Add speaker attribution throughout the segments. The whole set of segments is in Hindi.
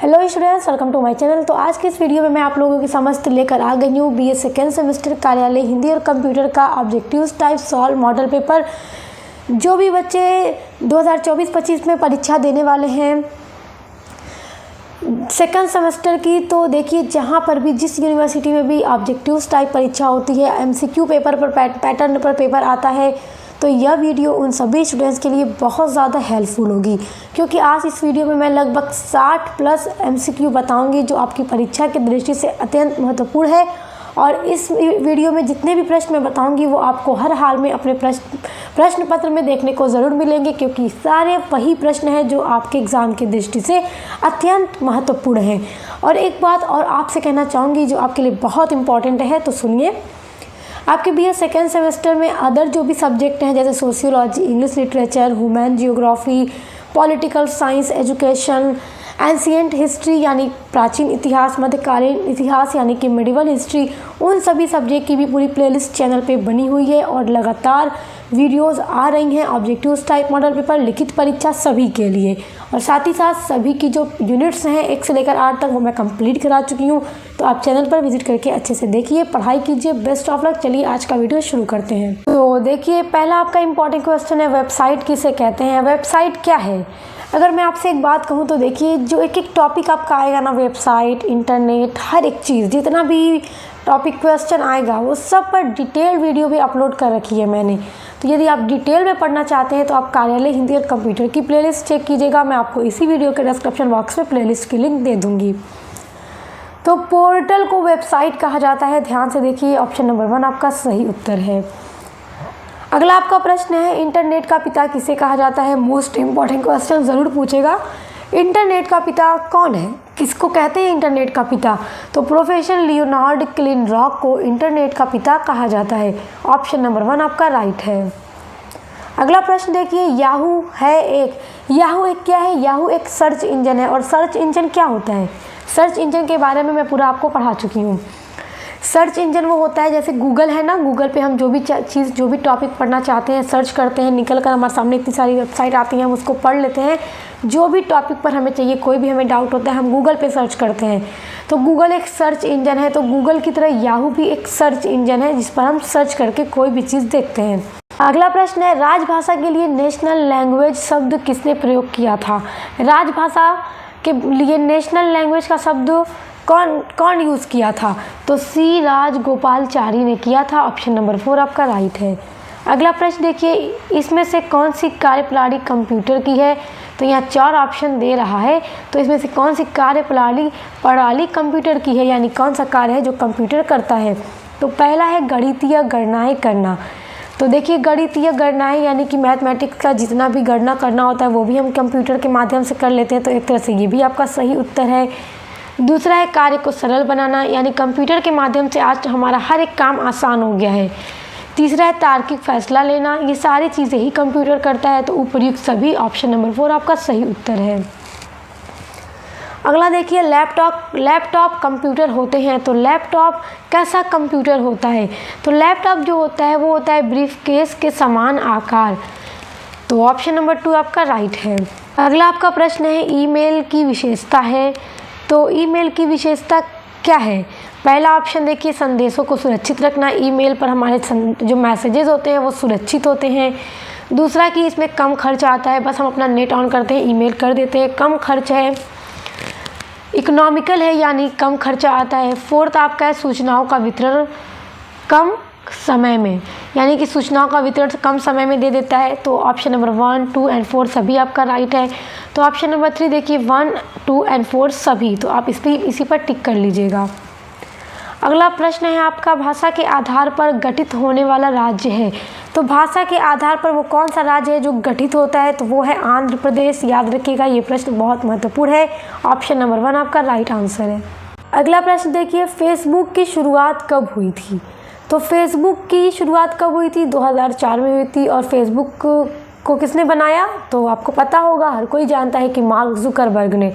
Speaker 1: Hello students, welcome to my channel. तो आज के इस वीडियो में मैं आप लोगों की समझ लेकर आ गई हूँ बीए सेकेंड सेमेस्टर कार्यालय हिंदी और कंप्यूटर का objectives type solve model paper. जो भी बच्चे 2024-25 में परीक्षा देने वाले हैं सेकेंड सेमेस्टर की, तो देखिए जहाँ पर भी जिस यूनिवर्सिटी में भी ऑब्जेक्टिव्स टाइप परीक्षा होती है, एमसीक्यू पेपर पर पैटर्न पर पेपर आता है, तो यह वीडियो उन सभी स्टूडेंट्स के लिए बहुत ज़्यादा हेल्पफुल होगी, क्योंकि आज इस वीडियो में मैं लगभग 60 प्लस एमसीक्यू बताऊंगी जो आपकी परीक्षा की दृष्टि से अत्यंत महत्वपूर्ण है। और इस वीडियो में जितने भी प्रश्न मैं बताऊंगी वो आपको हर हाल में अपने प्रश्न पत्र में देखने को ज़रूर मिलेंगे, क्योंकि सारे वही प्रश्न हैं जो आपके एग्ज़ाम की दृष्टि से अत्यंत महत्वपूर्ण हैं। और एक बात और आपसे कहना चाहूँगी जो आपके लिए बहुत इम्पॉर्टेंट है, तो सुनिए। आपके बीए सेकेंड सेमेस्टर में अदर जो भी सब्जेक्ट हैं जैसे sociology, English literature, human geography, political science, education, ancient history यानी प्राचीन इतिहास, मध्यकालीन इतिहास यानी कि मिडिवल हिस्ट्री, उन सभी सब्जेक्ट की भी पूरी प्लेलिस्ट चैनल पे बनी हुई है और लगातार वीडियोस आ रही हैं ऑब्जेक्टिव्स टाइप मॉडल पेपर लिखित परीक्षा सभी के लिए। और साथ ही साथ सभी की जो यूनिट्स हैं 1 से लेकर 8 तक वो मैं कंप्लीट करा चुकी हूँ, तो आप चैनल पर विजिट करके अच्छे से देखिए, पढ़ाई कीजिए। Best of luck. चलिए आज का वीडियो शुरू करते हैं। तो देखिए पहला आपका इंपॉर्टेंट क्वेश्चन है, वेबसाइट किसे कहते हैं? वेबसाइट क्या है? अगर मैं आपसे एक बात कहूँ तो देखिए जो एक एक टॉपिक आपका आएगा ना, वेबसाइट, इंटरनेट, हर एक चीज़, जितना भी टॉपिक क्वेश्चन आएगा वो सब पर डिटेल वीडियो भी अपलोड कर रखी है मैंने। तो यदि आप डिटेल में पढ़ना चाहते हैं तो आप कार्यालय हिंदी और कंप्यूटर की प्लेलिस्ट चेक कीजिएगा। मैं आपको इसी वीडियो के डिस्क्रिप्शन बॉक्स में प्लेलिस्ट की लिंक दे दूँगी। तो पोर्टल को वेबसाइट कहा जाता है। ध्यान से देखिए, ऑप्शन नंबर 1 आपका सही उत्तर है। अगला आपका प्रश्न है, इंटरनेट का पिता किसे कहा जाता है? मोस्ट इम्पॉर्टेंट क्वेश्चन ज़रूर पूछेगा। इंटरनेट का पिता कौन है? किसको कहते हैं इंटरनेट का पिता? तो प्रोफेसर लियोनार्ड क्लिनरॉक को इंटरनेट का पिता कहा जाता है। ऑप्शन नंबर 1 आपका राइट है। अगला प्रश्न देखिए, याहू एक क्या है? याहू एक सर्च इंजन है। और सर्च इंजन क्या होता है? सर्च इंजन के बारे में मैं पूरा आपको पढ़ा चुकी हूँ। सर्च इंजन वो होता है जैसे गूगल है ना, गूगल पे हम जो भी चीज़, जो भी टॉपिक पढ़ना चाहते हैं सर्च करते हैं, निकल कर हमारे सामने इतनी सारी वेबसाइट आती हैं, हम उसको पढ़ लेते हैं। जो भी टॉपिक पर हमें चाहिए, कोई भी हमें डाउट होता है, हम गूगल पे सर्च करते हैं। तो गूगल एक सर्च इंजन है। तो गूगल की तरह याहू भी एक सर्च इंजन है जिस पर हम सर्च करके कोई भी चीज़ देखते हैं। अगला प्रश्न है, राजभाषा के लिए नेशनल लैंग्वेज शब्द किसने प्रयोग किया था? राजभाषा के लिए नेशनल लैंग्वेज का शब्द कौन यूज़ किया था? तो सी राजगोपालचारी ने किया था। ऑप्शन नंबर 4 आपका राइट है। अगला प्रश्न देखिए, इसमें से कौन सी कार्यप्रणाली कंप्यूटर की है? तो यहाँ 4 ऑप्शन दे रहा है, तो इसमें से कौन सी कार्यप्रणाली कंप्यूटर की है, यानी कौन सा कार्य है जो कंप्यूटर करता है? तो पहला है गणितीय गणनाएँ करना। तो देखिए गणितीय गणनाएँ यानी कि मैथमेटिक्स का जितना भी गणना करना होता है वो भी हम कंप्यूटर के माध्यम से कर लेते हैं, तो एक तरह से ये भी आपका सही उत्तर है। दूसरा है कार्य को सरल बनाना, यानी कंप्यूटर के माध्यम से आज हमारा हर एक काम आसान हो गया है। तीसरा है तार्किक फैसला लेना, ये सारी चीज़ें ही कंप्यूटर करता है, तो उपर्युक्त सभी ऑप्शन नंबर 4 आपका सही उत्तर है। अगला देखिए, लैपटॉप कंप्यूटर होते हैं। तो लैपटॉप कैसा कंप्यूटर होता है? तो लैपटॉप जो होता है वो होता है ब्रीफकेस के समान आकार। तो ऑप्शन नंबर 2 आपका राइट है। अगला आपका प्रश्न है, ईमेल की विशेषता है। तो ईमेल की विशेषता क्या है? पहला ऑप्शन देखिए, संदेशों को सुरक्षित रखना। ईमेल पर हमारे जो मैसेजेस होते हैं वो सुरक्षित होते हैं। दूसरा कि इसमें कम खर्च आता है, बस हम अपना नेट ऑन करते हैं, ईमेल कर देते हैं, कम खर्च है। इकोनॉमिकल है, यानी कम खर्चा आता है। फोर्थ आपका है, सूचनाओं का वितरण कम समय में, यानी कि सूचनाओं का वितरण कम समय में दे देता है। तो ऑप्शन नंबर 1, 2 एंड 4 सभी आपका राइट है। तो ऑप्शन नंबर 3 देखिए, 1, 2 एंड 4 सभी, तो आप इसी पर टिक कर लीजिएगा। अगला प्रश्न है आपका, भाषा के आधार पर गठित होने वाला राज्य है। तो भाषा के आधार पर वो कौन सा राज्य है जो गठित होता है? तो वो है आंध्र प्रदेश। याद रखिएगा, ये प्रश्न बहुत महत्वपूर्ण है। ऑप्शन नंबर 1 आपका राइट आंसर है। अगला प्रश्न देखिए, फेसबुक की शुरुआत कब हुई थी? तो फेसबुक की शुरुआत कब हुई थी? 2004 में हुई थी। और फेसबुक को किसने बनाया? तो आपको पता होगा, हर कोई जानता है कि मार्क जुकरबर्ग ने।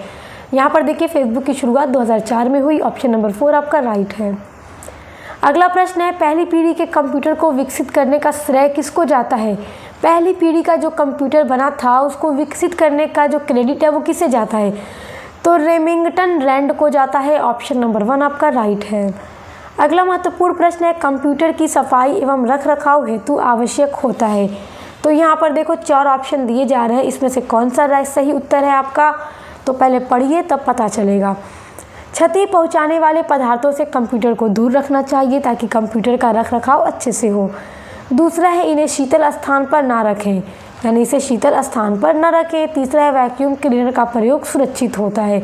Speaker 1: यहाँ पर देखिए फेसबुक की शुरुआत 2004 में हुई। ऑप्शन नंबर 4 आपका राइट है। अगला प्रश्न है, पहली पीढ़ी के कंप्यूटर को विकसित करने का श्रेय किसको जाता है? पहली पीढ़ी का जो कंप्यूटर बना था उसको विकसित करने का जो क्रेडिट है वो किसे जाता है? तो रेमिंगटन रैंड को जाता है, ऑप्शन नंबर 1 आपका राइट है। अगला महत्वपूर्ण प्रश्न है, कंप्यूटर की सफाई एवं रख रखाव हेतु आवश्यक होता है। तो यहाँ पर देखो 4 ऑप्शन दिए जा रहे हैं, इसमें से कौन सा सही उत्तर है आपका, तो पहले पढ़िए तब पता चलेगा। क्षति पहुँचाने वाले पदार्थों से कंप्यूटर को दूर रखना चाहिए ताकि कंप्यूटर का रख रखाव अच्छे से हो। दूसरा है, इन्हें शीतल स्थान पर ना रखें, यानी इसे शीतल स्थान पर न रखें। तीसरा है, वैक्यूम क्लीनर का प्रयोग सुरक्षित होता है।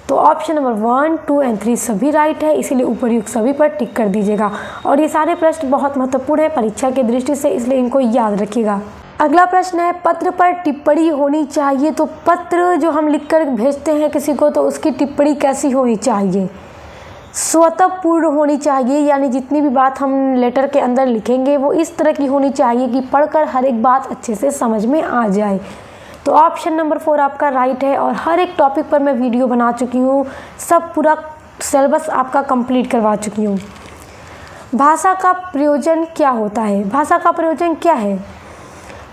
Speaker 1: तो ऑप्शन नंबर 1, 2 और 3 सभी राइट है, इसीलिए उपयुक्त सभी पर टिक कर दीजिएगा। और ये सारे प्रश्न बहुत महत्वपूर्ण है परीक्षा की दृष्टि से, इसलिए इनको याद रखिएगा। अगला प्रश्न है, पत्र पर टिप्पणी होनी चाहिए। तो पत्र जो हम लिखकर भेजते हैं किसी को, तो उसकी टिप्पणी कैसी होनी चाहिए, स्वतः पूर्ण होनी चाहिए, यानी जितनी भी बात हम लेटर के अंदर लिखेंगे वो इस तरह की होनी चाहिए कि पढ़कर हर एक बात अच्छे से समझ में आ जाए। तो ऑप्शन नंबर 4 आपका राइट है। और हर एक टॉपिक पर मैं वीडियो बना चुकी हूँ, सब पूरा सिलेबस आपका कंप्लीट करवा चुकी हूँ। भाषा का प्रयोजन क्या होता है? भाषा का प्रयोजन क्या है?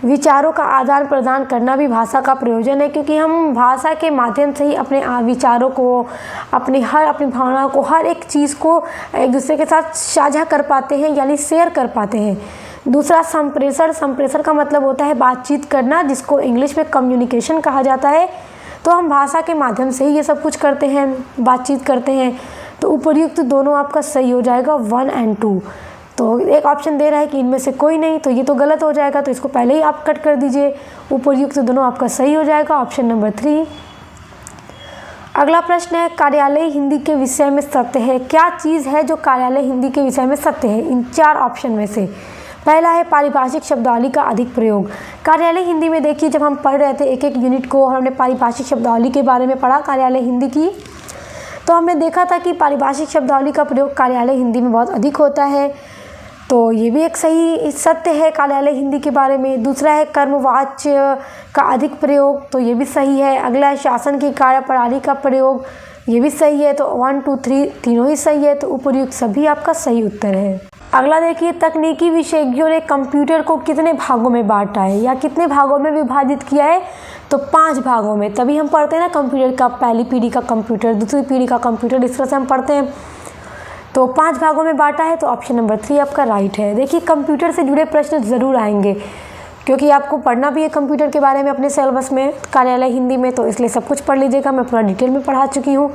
Speaker 1: विचारों का आदान प्रदान करना भी भाषा का प्रयोजन है, क्योंकि हम भाषा के माध्यम से ही अपने विचारों को, अपनी भावनाओं को, हर एक चीज़ को एक दूसरे के साथ साझा कर पाते हैं, यानी शेयर कर पाते हैं। दूसरा संप्रेषण, संप्रेषण का मतलब होता है बातचीत करना, जिसको इंग्लिश में कम्युनिकेशन कहा जाता है। तो हम भाषा के माध्यम से ही ये सब कुछ करते हैं, बातचीत करते हैं। तो उपर्युक्त दोनों आपका सही हो जाएगा, 1 और 2। तो एक ऑप्शन दे रहा है कि इनमें से कोई नहीं, तो ये तो गलत हो जाएगा, तो इसको पहले ही आप कट कर दीजिए। उपर्युक्त दोनों आपका सही हो जाएगा, ऑप्शन नंबर 3। अगला प्रश्न है, कार्यालय हिंदी के विषय में सत्य है। क्या चीज़ है जो कार्यालय हिंदी के विषय में सत्य है इन 4 ऑप्शन में से? पहला है, पारिभाषिक शब्दावली का अधिक प्रयोग। कार्यालय हिंदी में देखिए, जब हम पढ़ रहे थे एक एक यूनिट को, हमने पारिभाषिक शब्दावली के बारे में पढ़ा कार्यालय हिंदी की, तो हमने देखा था कि पारिभाषिक शब्दावली का प्रयोग कार्यालय हिंदी में बहुत अधिक होता है। तो ये भी एक सही सत्य है कार्यालय हिंदी के बारे में। दूसरा है, कर्मवाच्य का अधिक प्रयोग, तो ये भी सही है। अगला है, शासन की कार्यप्रणाली का प्रयोग, ये भी सही है। तो 1, 2, 3 तीनों ही सही है, तो उपर्युक्त सभी आपका सही उत्तर है। अगला देखिए, तकनीकी विशेषज्ञों ने कंप्यूटर को कितने भागों में बांटा है या कितने भागों में विभाजित किया है? तो 5 भागों में। तभी हम पढ़ते हैं ना कंप्यूटर का, पहली पीढ़ी का कंप्यूटर, दूसरी पीढ़ी का कंप्यूटर, इस तरह से हम पढ़ते हैं। तो 5 भागों में बांटा है, तो ऑप्शन नंबर 3 आपका राइट है। देखिए, कंप्यूटर से जुड़े प्रश्न ज़रूर आएंगे, क्योंकि आपको पढ़ना भी है कंप्यूटर के बारे में अपने सिलेबस में, कार्यालय हिंदी में, तो इसलिए सब कुछ पढ़ लीजिएगा, मैं पूरा डिटेल में पढ़ा चुकी हूँ।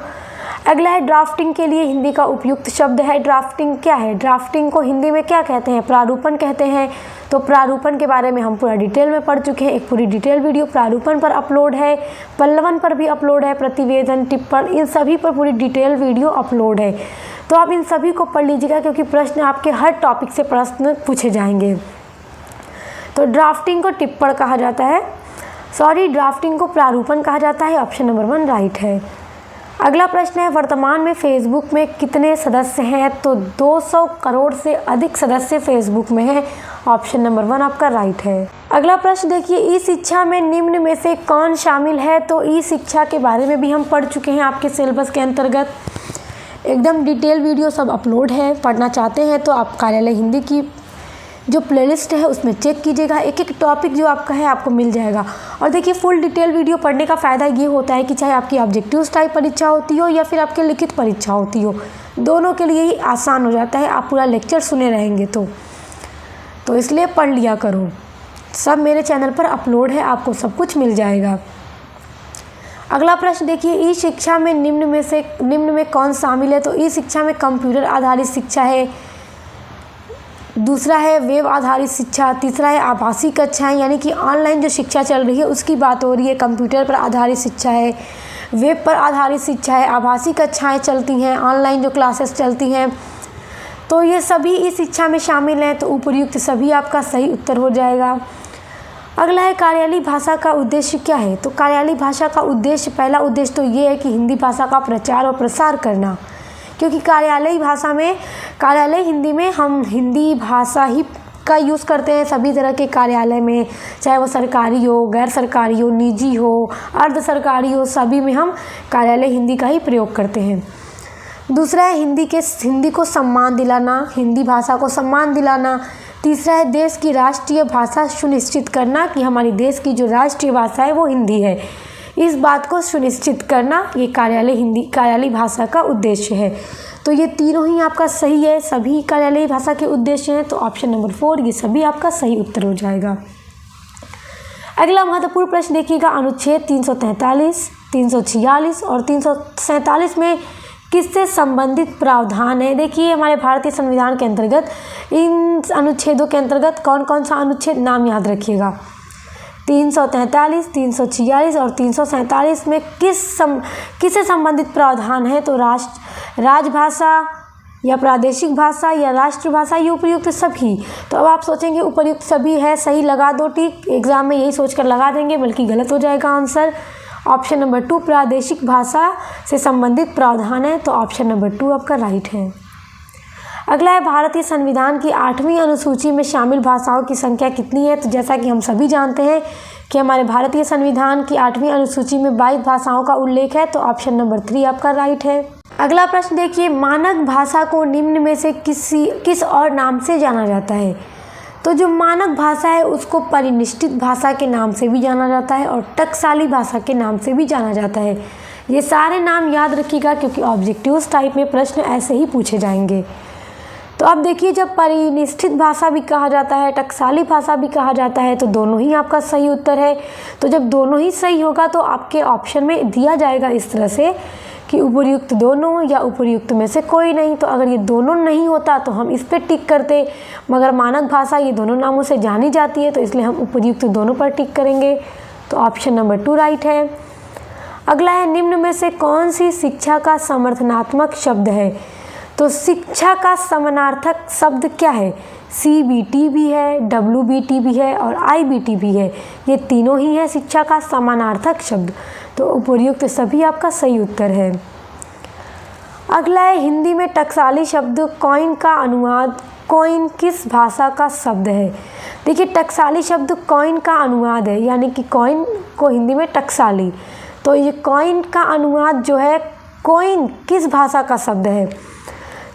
Speaker 1: अगला है, ड्राफ्टिंग के लिए हिंदी का उपयुक्त शब्द है। ड्राफ्टिंग क्या है? ड्राफ्टिंग को हिंदी में क्या कहते हैं? प्रारूपण कहते हैं। तो प्रारूपण के बारे में हम पूरा डिटेल में पढ़ चुके हैं, एक पूरी डिटेल वीडियो प्रारूपण पर अपलोड है, पल्लवन पर भी अपलोड है, प्रतिवेदन, टिप्पण, इन सभी पर पूरी डिटेल वीडियो अपलोड है। तो आप इन सभी को पढ़ लीजिएगा, क्योंकि प्रश्न आपके हर टॉपिक से प्रश्न पूछे जाएंगे। तो ड्राफ्टिंग को टिप्पण कहा जाता है, ड्राफ्टिंग को प्रारूपण कहा जाता है, ऑप्शन नंबर 1 राइट है। अगला प्रश्न है, वर्तमान में फेसबुक में कितने सदस्य हैं? तो 200 करोड़ से अधिक सदस्य फेसबुक में हैं, ऑप्शन नंबर 1 आपका राइट है। अगला प्रश्न देखिए, ई शिक्षा में निम्न में से कौन शामिल है? तो ई शिक्षा के बारे में भी हम पढ़ चुके हैं आपके सिलेबस के अंतर्गत, एकदम डिटेल वीडियो सब अपलोड है। पढ़ना चाहते हैं तो आप कार्यालय हिंदी की जो प्लेलिस्ट है उसमें चेक कीजिएगा, एक एक टॉपिक जो आपका है आपको मिल जाएगा। और देखिए, फुल डिटेल वीडियो पढ़ने का फ़ायदा ये होता है कि चाहे आपकी ऑब्जेक्टिव टाइप परीक्षा होती हो या फिर आपकी लिखित परीक्षा होती हो, दोनों के लिए ही आसान हो जाता है। आप पूरा लेक्चर सुने रहेंगे तो इसलिए पढ़ लिया करो, सब मेरे चैनल पर अपलोड है, आपको सब कुछ मिल जाएगा। अगला प्रश्न देखिए, ई शिक्षा में निम्न में कौन शामिल है? तो ई शिक्षा में कंप्यूटर आधारित शिक्षा है, दूसरा है वेब आधारित शिक्षा, तीसरा है आभासी कक्षाएं, यानी कि ऑनलाइन जो शिक्षा चल रही है उसकी बात हो रही है, कंप्यूटर पर आधारित शिक्षा है, वेब पर आधारित शिक्षा है, आभासी कक्षाएं चलती हैं, ऑनलाइन जो क्लासेस चलती हैं, तो ये सभी इस शिक्षा में शामिल हैं। तो उपर्युक्त सभी आपका सही उत्तर हो जाएगा। अगला है, कार्यालयी भाषा का उद्देश्य क्या है? तो कार्यालयी भाषा का उद्देश्य, पहला उद्देश्य तो ये है कि हिंदी भाषा का प्रचार और प्रसार करना, क्योंकि कार्यालय हिंदी में हम हिंदी भाषा ही का यूज़ करते हैं सभी तरह के कार्यालय में, चाहे वो सरकारी हो, गैर सरकारी हो, निजी हो, अर्ध सरकारी हो, सभी में हम कार्यालय हिंदी का ही प्रयोग करते हैं। दूसरा है हिंदी को सम्मान दिलाना, हिंदी भाषा को सम्मान दिलाना। तीसरा है देश की राष्ट्रीय भाषा सुनिश्चित करना कि हमारी देश की जो राष्ट्रीय भाषा है वो हिंदी है। इस बात को सुनिश्चित करना ये कार्यालयी भाषा का उद्देश्य है। तो ये तीनों ही आपका सही है, सभी कार्यालयी भाषा के उद्देश्य हैं। तो ऑप्शन नंबर 4 ये सभी आपका सही उत्तर हो जाएगा। अगला महत्वपूर्ण प्रश्न देखिएगा, अनुच्छेद 343, 346 और 347 में किससे संबंधित प्रावधान है। देखिए हमारे भारतीय संविधान के अंतर्गत इन अनुच्छेदों के अंतर्गत कौन कौन सा अनुच्छेद, नाम याद रखिएगा। 343, 346 और 347 में किससे संबंधित प्रावधान है। तो राजभाषा या प्रादेशिक भाषा या राष्ट्रभाषा, ये उपयुक्त सभी। तो अब आप सोचेंगे उपयुक्त सभी है, सही लगा दो टिक, एग्जाम में यही सोचकर लगा देंगे, बल्कि गलत हो जाएगा आंसर। ऑप्शन नंबर 2 प्रादेशिक भाषा से संबंधित प्रावधान है। तो ऑप्शन नंबर 2 आपका राइट है। अगला है, भारतीय संविधान की 8वीं अनुसूची में शामिल भाषाओं की संख्या कितनी है। तो जैसा कि हम सभी जानते हैं कि हमारे भारतीय संविधान की 8वीं अनुसूची में 22 भाषाओं का उल्लेख है। तो ऑप्शन नंबर 3 आपका राइट है। अगला प्रश्न देखिए, मानक भाषा को निम्न में से किस और नाम से जाना जाता है। तो जो मानक भाषा है उसको परिनिष्ठित भाषा के नाम से भी जाना जाता है और टकसाली भाषा के नाम से भी जाना जाता है। ये सारे नाम याद रखिएगा क्योंकि ऑब्जेक्टिव टाइप में प्रश्न ऐसे ही पूछे जाएंगे। तो अब देखिए, जब परिनिष्ठित भाषा भी कहा जाता है, टकसाली भाषा भी कहा जाता है, तो दोनों ही आपका सही उत्तर है। तो जब दोनों ही सही होगा तो आपके ऑप्शन में दिया जाएगा इस तरह से कि उपर्युक्त दोनों या उपर्युक्त में से कोई नहीं। तो अगर ये दोनों नहीं होता तो हम इस पर टिक करते, मगर मानक भाषा ये दोनों नामों से जानी जाती है, तो इसलिए हम उपर्युक्त दोनों पर टिक करेंगे। तो ऑप्शन नंबर 2 राइट है। अगला है, निम्न में से कौन सी शिक्षा का समर्थनात्मक शब्द है। तो शिक्षा का समानार्थक शब्द क्या है। CBT भी है, WBT भी है और IBT भी है, ये तीनों ही है शिक्षा का समानार्थक शब्द। तो उपर्युक्त सभी आपका सही उत्तर है। अगला है, हिंदी में टकसाली शब्द कॉइन का अनुवाद कॉइन किस भाषा का शब्द है। देखिए टकसाली शब्द कॉइन का अनुवाद है, यानी कि कॉइन को हिंदी में टकसाली। तो ये कॉइन का अनुवाद जो है, कॉइन किस भाषा का शब्द है।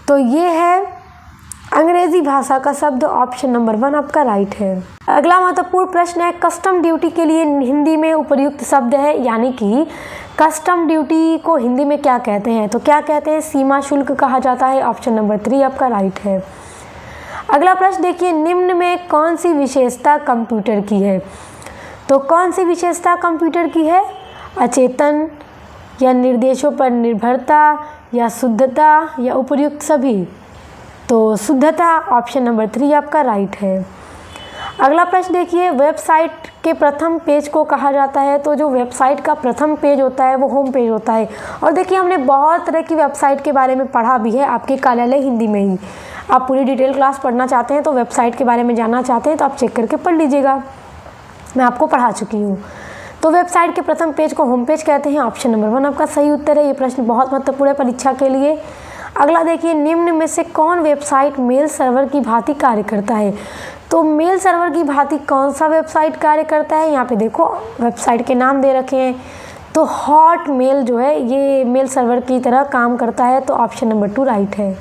Speaker 1: तो ये है अंग्रेजी भाषा का शब्द। ऑप्शन नंबर 1 आपका राइट है। अगला महत्वपूर्ण प्रश्न है, कस्टम ड्यूटी के लिए हिंदी में उपर्युक्त शब्द है, यानी कि कस्टम ड्यूटी को हिंदी में क्या कहते हैं। तो क्या कहते हैं, सीमा शुल्क कहा जाता है। ऑप्शन नंबर 3 आपका राइट है। अगला प्रश्न देखिए, निम्न में कौन सी विशेषता कंप्यूटर की है। तो कौन सी विशेषता कंप्यूटर की है, अचेतन या निर्देशों पर निर्भरता या शुद्धता या उपर्युक्त सभी। तो शुद्धता, ऑप्शन नंबर 3 आपका राइट है। अगला प्रश्न देखिए, वेबसाइट के प्रथम पेज को कहा जाता है। तो जो वेबसाइट का प्रथम पेज होता है वो होम पेज होता है। और देखिए हमने बहुत तरह की वेबसाइट के बारे में पढ़ा भी है आपके कार्यालय हिंदी में ही। आप पूरी डिटेल क्लास पढ़ना चाहते हैं तो वेबसाइट के बारे में जानना चाहते हैं तो आप चेक करके पढ़ लीजिएगा, मैं आपको पढ़ा चुकी हूँ। तो वेबसाइट के प्रथम पेज को होम पेज कहते हैं। ऑप्शन नंबर 1 आपका सही उत्तर है। ये प्रश्न बहुत महत्वपूर्ण है परीक्षा के लिए। अगला देखिए, निम्न में से कौन वेबसाइट मेल सर्वर की भांति कार्य करता है। तो मेल सर्वर की भांति कौन सा वेबसाइट कार्य करता है, यहाँ पे देखो वेबसाइट के नाम दे रखे हैं। तो हॉटमेल जो है ये मेल सर्वर की तरह काम करता है। तो ऑप्शन नंबर 2 राइट है।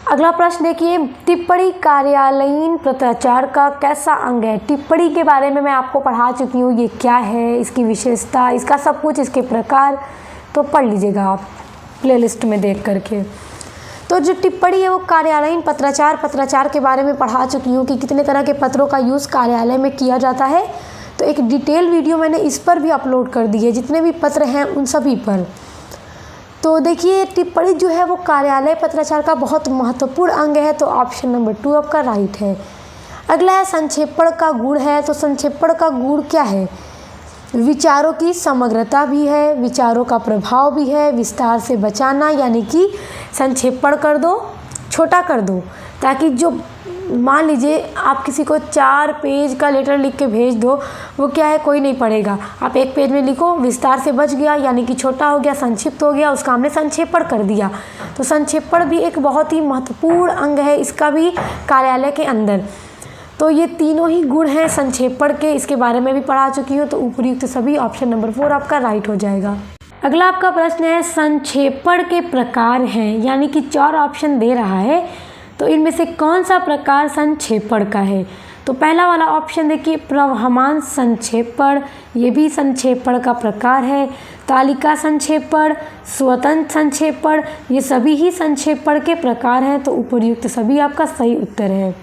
Speaker 1: अगला प्रश्न देखिए, टिप्पणी कार्यालयीन पत्राचार का कैसा अंग है। टिप्पणी के बारे में मैं आपको पढ़ा चुकी हूँ, ये क्या है, इसकी विशेषता, इसका सब कुछ, इसके प्रकार, तो पढ़ लीजिएगा आप प्लेलिस्ट में देख करके। तो जो टिप्पणी है वो कार्यालयीन पत्राचार के बारे में पढ़ा चुकी हूँ कि कितने तरह के पत्रों का यूज़ कार्यालय में किया जाता है। तो एक डिटेल वीडियो मैंने इस पर भी अपलोड कर दी है, जितने भी पत्र हैं उन सभी पर। तो देखिए टिप्पणी जो है वो कार्यालय पत्राचार का बहुत महत्वपूर्ण अंग है। तो ऑप्शन नंबर 2 आपका राइट है। अगला है, संक्षेपण का गुण है। तो संक्षेपण का गुण क्या है, विचारों की समग्रता भी है, विचारों का प्रभाव भी है, विस्तार से बचाना, यानी कि संक्षेपण कर दो, छोटा कर दो, ताकि जो मान लीजिए आप किसी को 4 पेज का लेटर लिख के भेज दो, वो क्या है कोई नहीं पढ़ेगा। आप 1 पेज में लिखो, विस्तार से बच गया, यानी कि छोटा हो गया, संक्षिप्त हो गया, उसका हमने संक्षेपण कर दिया। तो संक्षेपण भी एक बहुत ही महत्वपूर्ण अंग है इसका भी कार्यालय के अंदर। तो ये तीनों ही गुण हैं संक्षेपण के, इसके बारे में भी पढ़ा चुकी हूँ। तो उपयुक्त सभी, ऑप्शन नंबर 4 आपका राइट हो जाएगा। अगला आपका प्रश्न है, संक्षेपण के प्रकार हैं, यानी कि 4 ऑप्शन दे रहा है, तो इनमें से कौन सा प्रकार संक्षेपण का है। तो पहला वाला ऑप्शन देखिए प्रवहमान संक्षेपण, ये भी संक्षेपण का प्रकार है। तालिका संक्षेपण, स्वतंत्र संक्षेपण, ये सभी ही संक्षेपण के प्रकार हैं। तो उपर्युक्त सभी आपका सही उत्तर है।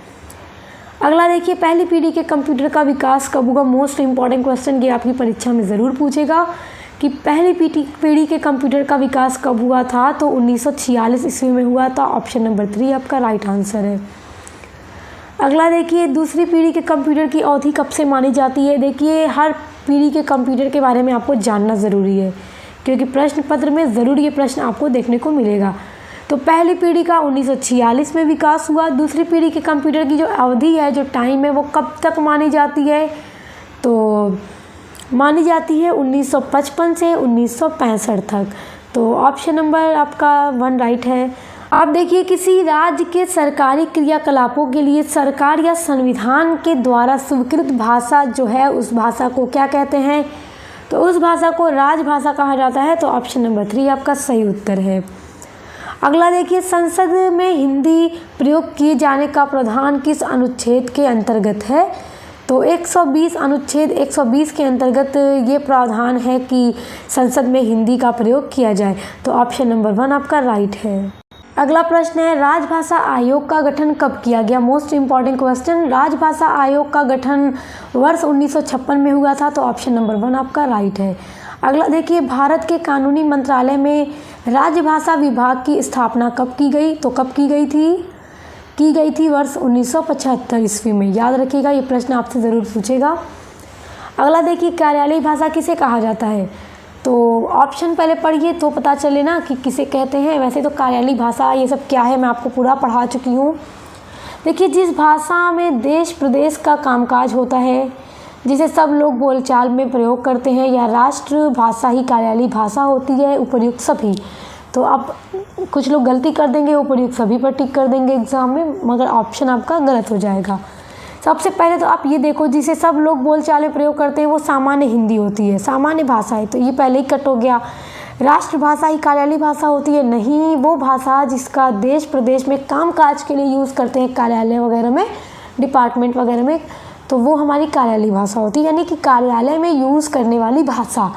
Speaker 1: अगला देखिए पहली पीढ़ी के कंप्यूटर का विकास कब हुआ। मोस्ट इंपॉर्टेंट क्वेश्चन, ये आपकी परीक्षा में ज़रूर पूछेगा कि पहली पीढ़ी के कंप्यूटर का विकास कब हुआ था। तो 1946 ईस्वी में हुआ था। ऑप्शन नंबर 3 आपका राइट आंसर है। अगला देखिए दूसरी पीढ़ी के कंप्यूटर की अवधि कब से मानी जाती है। देखिए हर पीढ़ी के कंप्यूटर के बारे में आपको जानना ज़रूरी है, क्योंकि प्रश्न पत्र में ज़रूर ये प्रश्न आपको देखने को मिलेगा। तो पहली पीढ़ी का 1946 में विकास हुआ। दूसरी पीढ़ी के कंप्यूटर की जो अवधि है, जो टाइम है, वो कब तक मानी जाती है। तो मानी जाती है 1955 से 1965 तक। तो ऑप्शन नंबर आपका 1 राइट है। आप देखिए किसी राज्य के सरकारी क्रियाकलापों के लिए सरकार या संविधान के द्वारा स्वीकृत भाषा जो है, उस भाषा को क्या कहते हैं। तो उस भाषा को राजभाषा कहा जाता है। तो ऑप्शन नंबर 3 आपका सही उत्तर है। अगला देखिए संसद में हिंदी प्रयोग किए जाने का प्रावधान किस अनुच्छेद के अंतर्गत है। तो 120 अनुच्छेद 120 के अंतर्गत ये प्रावधान है कि संसद में हिंदी का प्रयोग किया जाए। तो ऑप्शन नंबर 1 आपका राइट है। अगला प्रश्न है राजभाषा आयोग का गठन कब किया गया। मोस्ट इंपॉर्टेंट क्वेश्चन, राजभाषा आयोग का गठन वर्ष 1956 में हुआ था। तो ऑप्शन नंबर 1 आपका राइट है। अगला देखिए भारत के कानूनी मंत्रालय में राजभाषा विभाग की स्थापना कब की गई। तो कब की गई थी वर्ष 1975 ईस्वी में। याद रखिएगा, ये प्रश्न आपसे ज़रूर पूछेगा। अगला देखिए कार्यालयी भाषा किसे कहा जाता है। तो ऑप्शन पहले पढ़िए तो पता चले ना कि किसे कहते हैं। वैसे तो कार्यालयी भाषा ये सब क्या है मैं आपको पूरा पढ़ा चुकी हूँ। देखिए जिस भाषा में देश प्रदेश का कामकाज होता है, जिसे सब लोग बोलचाल में प्रयोग करते हैं, या राष्ट्र भाषा ही कार्यालयी भाषा होती है। उपर्युक्त सभी। तो अब कुछ लोग गलती कर देंगे, उपर्युक्त सभी पर टिक कर देंगे एग्जाम में, मगर ऑप्शन आपका गलत हो जाएगा। सबसे पहले तो आप ये देखो जिसे सब लोग बोलचाल में प्रयोग करते हैं वो सामान्य हिंदी होती है, सामान्य भाषा है। तो ये पहले ही कट हो गया। राष्ट्रभाषा ही कार्यालयी भाषा होती है, नहीं, वो भाषा जिसका देश प्रदेश में कामकाज के लिए यूज़ करते हैं, कार्यालय वगैरह में, डिपार्टमेंट वगैरह में, तो वो हमारी कार्यालयी भाषा होती है, यानी कि कार्यालय में यूज़ करने वाली भाषा।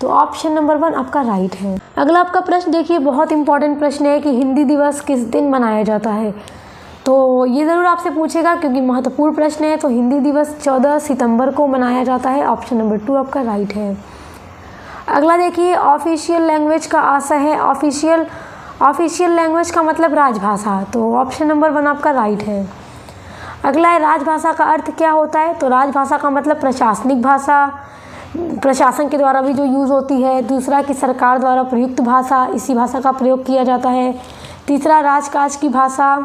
Speaker 1: तो ऑप्शन नंबर 1 आपका राइट है। अगला आपका प्रश्न देखिए बहुत इंपॉर्टेंट प्रश्न है कि हिंदी दिवस किस दिन मनाया जाता है। तो ये ज़रूर आपसे पूछेगा क्योंकि महत्वपूर्ण प्रश्न है। तो हिंदी दिवस 14 सितंबर को मनाया जाता है। ऑप्शन नंबर 2 आपका राइट है। अगला देखिए ऑफिशियल लैंग्वेज का आशय है। ऑफिशियल लैंग्वेज का मतलब राजभाषा। तो ऑप्शन नंबर 1 आपका राइट है। अगला है राजभाषा का अर्थ क्या होता है। तो राजभाषा का मतलब प्रशासनिक भाषा, प्रशासन के द्वारा भी जो यूज़ होती है। दूसरा कि सरकार द्वारा प्रयुक्त भाषा, इसी भाषा का प्रयोग किया जाता है। तीसरा राजकाज की भाषा,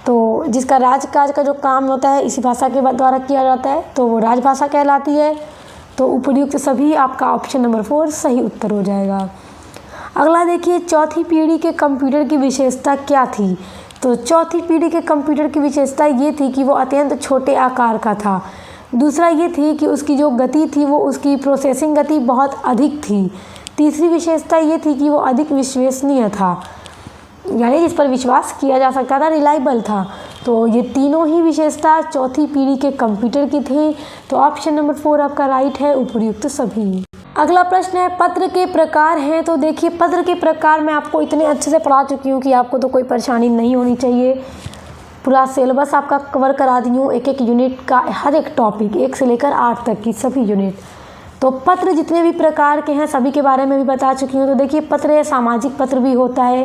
Speaker 1: तो जिसका राजकाज का जो काम होता है इसी भाषा के द्वारा किया जाता है, तो वो राजभाषा कहलाती है। तो उपर्युक्त सभी आपका ऑप्शन नंबर 4 सही उत्तर हो जाएगा। अगला देखिए चौथी पीढ़ी के कंप्यूटर की विशेषता क्या थी। तो चौथी पीढ़ी के कंप्यूटर की विशेषता ये थी कि वो अत्यंत छोटे आकार का था। दूसरा ये थी कि उसकी जो गति थी वो उसकी प्रोसेसिंग गति बहुत अधिक थी। तीसरी विशेषता ये थी कि वो अधिक विश्वसनीय था, यानी जिस पर विश्वास किया जा सकता था, रिलायबल था। तो ये तीनों ही विशेषता चौथी पीढ़ी के कंप्यूटर की थी। तो ऑप्शन नंबर 4 आपका राइट है, उपर्युक्त सभी। अगला प्रश्न है पत्र के प्रकार हैं। तो देखिए पत्र के प्रकार मैं आपको इतने अच्छे से पढ़ा चुकी हूँ कि आपको तो कोई परेशानी नहीं होनी चाहिए। पूरा सिलेबस आपका कवर करा दी हूँ, एक एक यूनिट का हर एक टॉपिक 1 से लेकर 8 तक की सभी यूनिट। तो पत्र जितने भी प्रकार के हैं सभी के बारे में भी बता चुकी हूँ। तो देखिए पत्र सामाजिक पत्र भी होता है,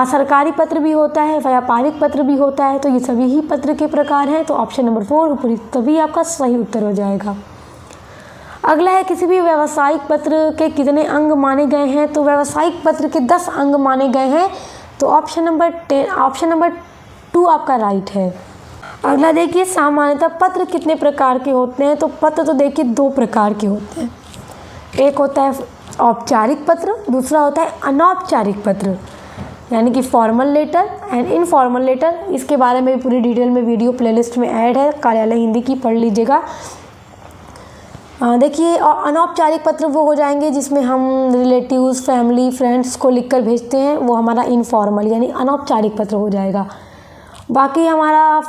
Speaker 1: सरकारी पत्र भी होता है, व्यापारिक पत्र भी होता है। तो ये सभी ही पत्र के प्रकार हैं। तो ऑप्शन नंबर 4 उपर्युक्त तभी आपका सही उत्तर हो जाएगा। अगला है किसी भी व्यावसायिक पत्र के कितने अंग माने गए हैं। तो व्यावसायिक पत्र के 10 अंग माने गए हैं। तो ऑप्शन नंबर 2 आपका राइट है। अगला देखिए सामान्यतः पत्र कितने प्रकार के होते हैं। तो पत्र तो देखिए 2 प्रकार के होते हैं। एक होता है औपचारिक पत्र, दूसरा होता है अनौपचारिक पत्र, यानी कि formal letter and informal letter. इसके बारे में भी पूरी डिटेल में वीडियो प्लेलिस्ट में ऐड है, कार्यालय हिंदी की, पढ़ लीजिएगा। देखिए अनौपचारिक पत्र वो हो जाएंगे जिसमें हम रिलेटिव्स, फैमिली, फ्रेंड्स को लिखकर भेजते हैं, वो हमारा इनफॉर्मल यानी अनौपचारिक पत्र हो जाएगा। बाकी हमारा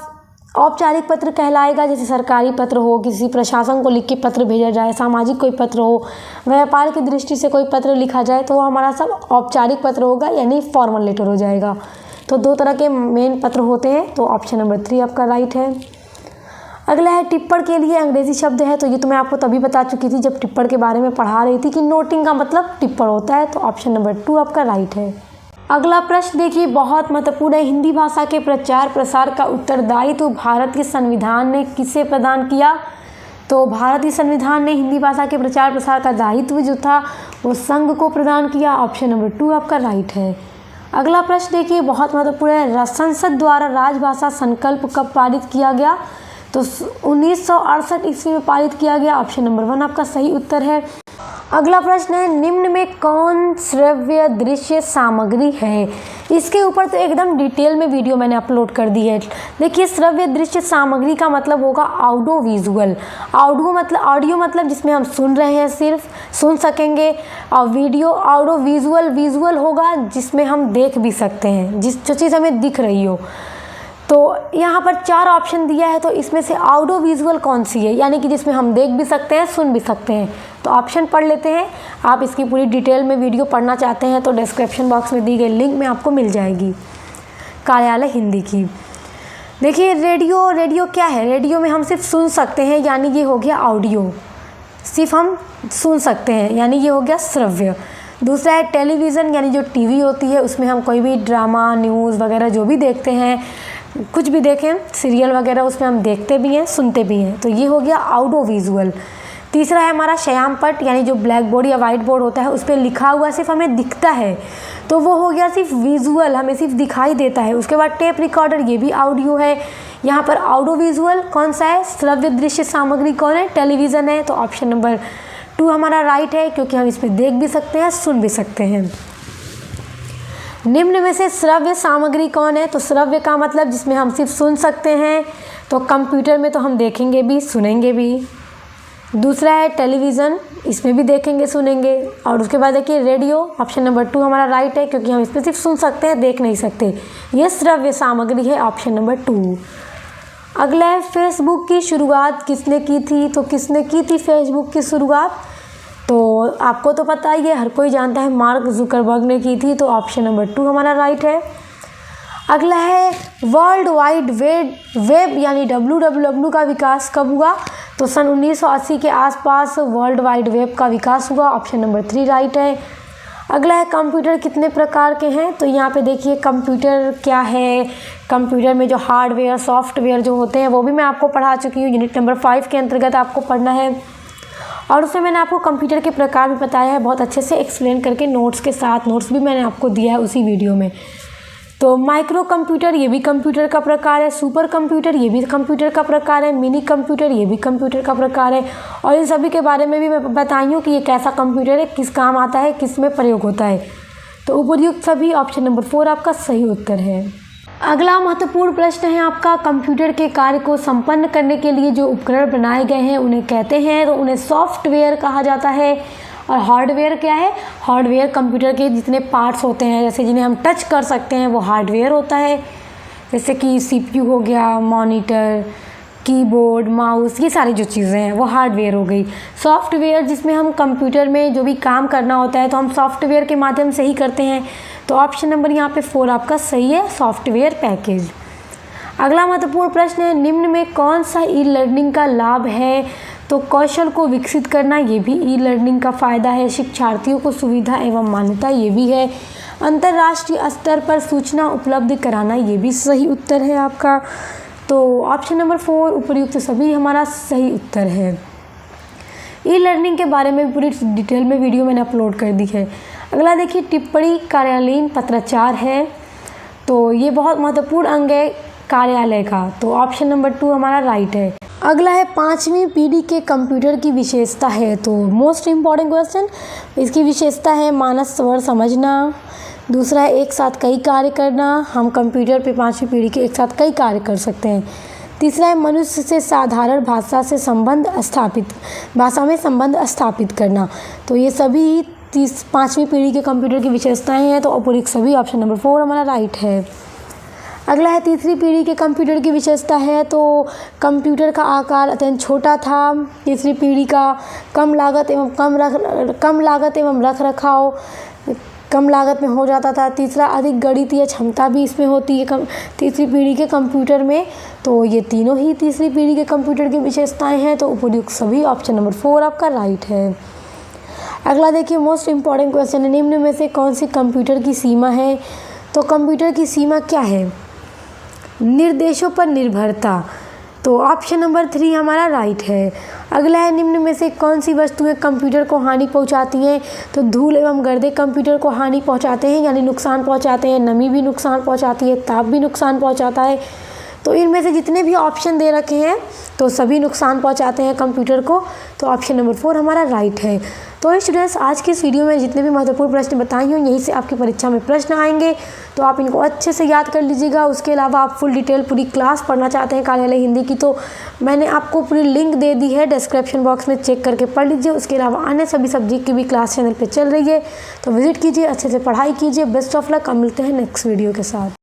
Speaker 1: औपचारिक पत्र कहलाएगा, जैसे सरकारी पत्र हो, किसी प्रशासन को लिख के पत्र भेजा जाए, सामाजिक कोई पत्र हो, व्यापार की दृष्टि से कोई पत्र लिखा जाए, तो वो हमारा सब औपचारिक पत्र होगा, यानी फॉर्मल लेटर हो जाएगा। तो दो तरह के मेन पत्र होते हैं, तो ऑप्शन नंबर 3 आपका राइट है। अगला है टिप्पण के लिए अंग्रेजी शब्द है, तो ये तो मैं आपको तभी बता चुकी थी जब टिप्पण के बारे में पढ़ा रही थी कि नोटिंग का मतलब टिप्पण होता है, तो ऑप्शन नंबर 2 आपका राइट है। अगला प्रश्न देखिए, बहुत महत्वपूर्ण है। हिंदी भाषा के प्रचार प्रसार का उत्तरदायित्व भारत के संविधान ने किसे प्रदान किया? तो भारतीय संविधान ने हिंदी भाषा के प्रचार प्रसार का दायित्व जो था वो संघ को प्रदान किया। ऑप्शन नंबर 2 आपका राइट है। अगला प्रश्न देखिए, बहुत महत्वपूर्ण है। संसद द्वारा राजभाषा संकल्प कब पारित किया गया? तो 1968 ईस्वी में पारित किया गया। ऑप्शन नंबर 1 आपका सही उत्तर है। अगला प्रश्न है, निम्न में कौन श्रव्य दृश्य सामग्री है? इसके ऊपर तो एकदम डिटेल में वीडियो मैंने अपलोड कर दी है। देखिए, श्रव्य दृश्य सामग्री का मतलब होगा ऑडियो विजुअल। ऑडियो मतलब जिसमें हम सुन रहे हैं, सिर्फ सुन सकेंगे, और ऑडियो विजुअल होगा जिसमें हम देख भी सकते हैं, जो चीज़ हमें दिख रही हो। तो यहाँ पर 4 ऑप्शन दिया है, तो इसमें से ऑडियो विजुअल कौन सी है, यानी कि जिसमें हम देख भी सकते हैं, सुन भी सकते हैं। तो ऑप्शन पढ़ लेते हैं। आप इसकी पूरी डिटेल में वीडियो पढ़ना चाहते हैं तो डिस्क्रिप्शन बॉक्स में दी गई लिंक में आपको मिल जाएगी, कार्यालय हिंदी की। देखिए, रेडियो क्या है? रेडियो में हम सिर्फ सुन सकते हैं, यानी ये हो गया ऑडियो, सिर्फ हम सुन सकते हैं, यानी ये हो गया श्रव्य। दूसरा है टेलीविज़न, यानी जो टीवी होती है उसमें हम कोई भी ड्रामा, न्यूज़ वगैरह जो भी देखते हैं, कुछ भी देखें, सीरियल वगैरह, उसमें हम देखते भी हैं, सुनते भी हैं, तो ये हो गया ऑडियो विजुअल। तीसरा है हमारा श्यामपट, यानी जो ब्लैक बोर्ड या वाइट बोर्ड होता है उस पर लिखा हुआ सिर्फ हमें दिखता है, तो वो हो गया सिर्फ विजुअल, हमें सिर्फ दिखाई देता है। उसके बाद टेप रिकॉर्डर, ये भी ऑडियो है। यहाँ पर ऑडियो विजुअल कौन सा है? श्रव्य दृश्य सामग्री कौन है? टेलीविज़न है। तो ऑप्शन नंबर 2 हमारा राइट है, क्योंकि हम इसमें देख भी सकते हैं, सुन भी सकते हैं। निम्न में से श्रव्य सामग्री कौन है? तो श्रव्य का मतलब जिसमें हम सिर्फ सुन सकते हैं, तो कंप्यूटर में तो हम देखेंगे भी, सुनेंगे भी। दूसरा है टेलीविज़न, इसमें भी देखेंगे, सुनेंगे। और उसके बाद देखिए रेडियो, ऑप्शन नंबर 2 हमारा राइट है, क्योंकि हम इसमें सिर्फ सुन सकते हैं, देख नहीं सकते। ये श्रव्य सामग्री है, ऑप्शन नंबर 2। अगला है, फेसबुक की शुरुआत किसने की थी? तो किसने की थी फेसबुक की शुरुआत? तो आपको तो पता ही है, हर कोई जानता है, मार्क जुकरबर्ग ने की थी। तो ऑप्शन नंबर 2 हमारा राइट है। अगला है, वर्ल्ड वाइड वेब यानी WWW का विकास कब हुआ? तो सन 1980 के आसपास वर्ल्ड वाइड वेब का विकास हुआ। ऑप्शन नंबर 3 राइट है। अगला है, कंप्यूटर कितने प्रकार के हैं? तो यहाँ पे देखिए कंप्यूटर क्या है, कंप्यूटर में जो हार्डवेयर सॉफ्टवेयर जो होते हैं वो भी मैं आपको पढ़ा चुकी हूँ, यूनिट नंबर 5 के अंतर्गत आपको पढ़ना है। और उसमें मैंने आपको कंप्यूटर के प्रकार भी बताया है, बहुत अच्छे से एक्सप्लेन करके नोट्स के साथ, नोट्स भी मैंने आपको दिया है उसी वीडियो में। तो माइक्रो कंप्यूटर, ये भी कंप्यूटर का प्रकार है। सुपर कंप्यूटर, ये भी कंप्यूटर का प्रकार है। मिनी कंप्यूटर, ये भी कंप्यूटर का प्रकार है। और इन सभी के बारे में भी मैं बताई हूँ कि ये कैसा कंप्यूटर है, किस काम आता है, किस में प्रयोग होता है। तो उपर्युक्त सभी, ऑप्शन नंबर 4 आपका सही उत्तर है। अगला महत्वपूर्ण प्रश्न है आपका, कंप्यूटर के कार्य को संपन्न करने के लिए जो उपकरण बनाए गए हैं उन्हें कहते हैं? तो उन्हें सॉफ्टवेयर कहा जाता है। और हार्डवेयर क्या है? हार्डवेयर कंप्यूटर के जितने पार्ट्स होते हैं, जैसे जिन्हें हम टच कर सकते हैं, वो हार्डवेयर होता है। जैसे कि CPU हो गया, मॉनिटर, कीबोर्ड, माउस, ये सारी जो चीज़ें हैं वो हार्डवेयर हो गई। सॉफ्टवेयर, जिसमें हम कंप्यूटर में जो भी काम करना होता है तो हम सॉफ्टवेयर के माध्यम से ही करते हैं। तो ऑप्शन नंबर यहाँ पे 4 आपका सही है, सॉफ्टवेयर पैकेज। अगला महत्वपूर्ण प्रश्न है, निम्न में कौन सा ई लर्निंग का लाभ है? तो कौशल को विकसित करना, ये भी ई लर्निंग का फ़ायदा है। शिक्षार्थियों को सुविधा एवं मान्यता, ये भी है। अंतर्राष्ट्रीय स्तर पर सूचना उपलब्ध कराना, ये भी सही उत्तर है आपका। तो ऑप्शन नंबर 4 उपर्युक्त सभी हमारा सही उत्तर है। ई लर्निंग के बारे में पूरी डिटेल में वीडियो मैंने अपलोड कर दी है। अगला देखिए, टिप्पणी कार्यालयीन पत्राचार है। तो ये बहुत महत्वपूर्ण अंग है कार्यालय का। तो ऑप्शन नंबर 2 हमारा राइट है। अगला है, 5वीं पीढ़ी के कंप्यूटर की विशेषता है। तो मोस्ट इम्पॉर्टेंट क्वेश्चन, इसकी विशेषता है मानस स्वर समझना। दूसरा है, एक साथ कई कार्य करना। हम कंप्यूटर पे 5वीं पीढ़ी के एक साथ कई कार्य कर सकते हैं। तीसरा है, मनुष्य से साधारण भाषा में संबंध स्थापित करना। तो ये सभी 5वीं पीढ़ी के कंप्यूटर की विशेषताएं हैं। तो उपर्युक्त सभी, ऑप्शन नंबर 4 हमारा राइट है। अगला है तीसरी पीढ़ी के कंप्यूटर की विशेषता है, तो कंप्यूटर का आकार अत्यंत छोटा था। तीसरी पीढ़ी का कम लागत एवं रख रखाव कम लागत में हो जाता था। तीसरा, अधिक गणितीय क्षमता भी इसमें होती है तीसरी पीढ़ी के कंप्यूटर में। तो ये तीनों ही तीसरी पीढ़ी के कंप्यूटर की विशेषताएं हैं। तो उपयुक्त सभी ऑप्शन नंबर 4 आपका राइट है। अगला देखिए, मोस्ट इम्पॉर्टेंट क्वेश्चन है, निम्न में से कौन सी कंप्यूटर की सीमा है? तो कंप्यूटर की सीमा क्या है? निर्देशों पर निर्भरता। तो ऑप्शन नंबर 3 हमारा राइट है। अगला है, निम्न में से कौन सी वस्तुएं कंप्यूटर को हानि पहुंचाती हैं? तो धूल एवं गर्दे कंप्यूटर को हानि पहुंचाते हैं, यानी नुकसान पहुंचाते हैं। नमी भी नुकसान पहुंचाती है, ताप भी नुकसान पहुंचाता है। तो इनमें से जितने भी ऑप्शन दे रखे हैं तो सभी नुकसान पहुंचाते हैं कंप्यूटर को। तो ऑप्शन नंबर 4 हमारा राइट है। तो स्टूडेंट्स, आज की इस वीडियो में जितने भी महत्वपूर्ण प्रश्न बताए हैं यहीं से आपकी परीक्षा में प्रश्न आएंगे, तो आप इनको अच्छे से याद कर लीजिएगा। उसके अलावा आप फुल डिटेल पूरी क्लास पढ़ना चाहते हैं कार्यालय हिंदी की, तो मैंने आपको पूरी लिंक दे दी है, डिस्क्रिप्शन बॉक्स में चेक करके पढ़ लीजिए। उसके अलावा अन्य सभी सब्जेक्ट की भी क्लास चैनल पर चल रही है, तो विजिट कीजिए, अच्छे से पढ़ाई कीजिए। Best of luck. अब मिलते हैं नेक्स्ट वीडियो के साथ।